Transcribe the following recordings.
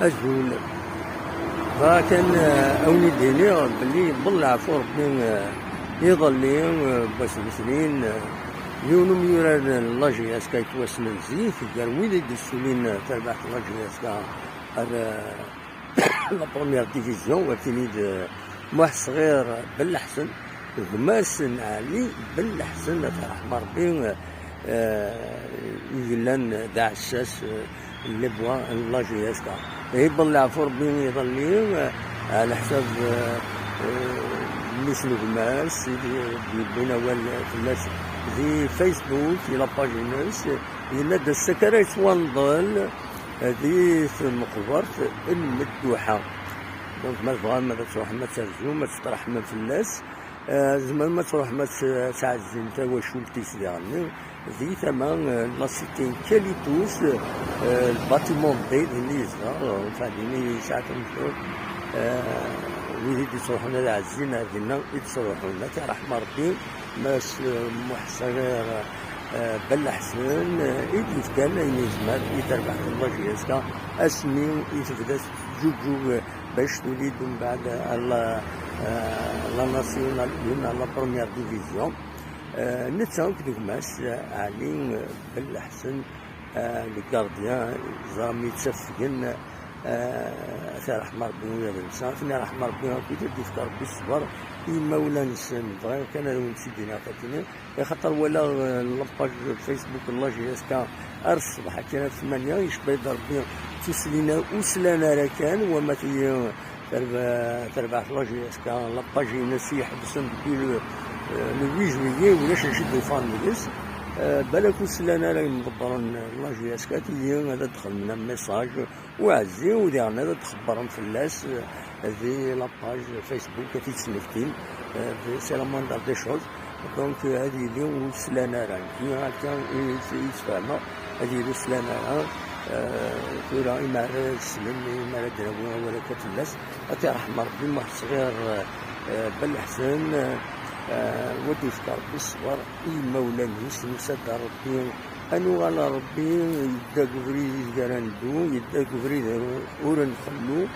أزول فكان أوني ديني بلي ضل عفو ربي يظلي باش مسلين يونم يراد لاجياس كيتواسن الزيت قال وين يدسولين تربح لاجياس لا بروميير ديفيزيون وتلميذ واحد صغير بالحسن غماس عالي بالحسن رحم ربي يلان داع الساس اللي بوا لاجياس يضل عفو ربي يظلي على حساب مثل غماس بين اول فلاش في فيسبوك في لاباج الناس إلا دا السكرات ونضل هذه في المقبرة المدوحة دونك ما تبغى ما تروح ما ترجو ما تطرح ما فلاس زعما ما تروح ما تعزل نتا واش ولتي سيدي ذي ثمن لاسيتين كاليتوس الباتيمون دي اللي يزرع فهاديني ساعات مشهور ويدي تروحون العزين هذينا يتروحون تاع رحم ربي باش محصغير بالحسن يدي كان يزمر يتربح الله جيسكا اسمي يتبدا جوجو باش توليد من بعد لا ناسيونال لا بروميير ديفيزيون نتا كدوك ماس علي بالحسن لي كارديان زامي تسفقن ثار رحم ربي ويا الانسان فينا رحم ربي كي تذكر ربي الصبر إما ولا نسان بغا كان لو نسيدينا فاتنا خاطر ولا لاباج فيسبوك الله جيسكا الصباح كانت 8 يشبه ربي تسلينا وسلانا راه كان وما تي تربح الله جيسكا لاباج نسي حبسن ديال لو 8 جويي ولاش نشدو فاميليس بالك وسلانا راه مدبرين الله جيسكا تي هذا دخل لنا ميساج وعزي وديرنا هذا تخبرهم في الناس في لاباج فيسبوك في تسنفتين في سي لا موندار دي شوز دونك هذه اللي وسلانا راه كي هكا يتفاهموا هذه اللي وسلانا راه تورا إما راه السلم إما راه دراوي ولا كتلاس أتي رحم ربي واحد صغير بالحسن ودي فكر بالصبر إما ولا نيس نسد ربي أنو على ربي يدا كفري كراندو يدا كفري ورا نخلو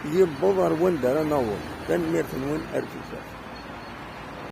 يبضر وين دار نور كان ميرتن وين أرتفاع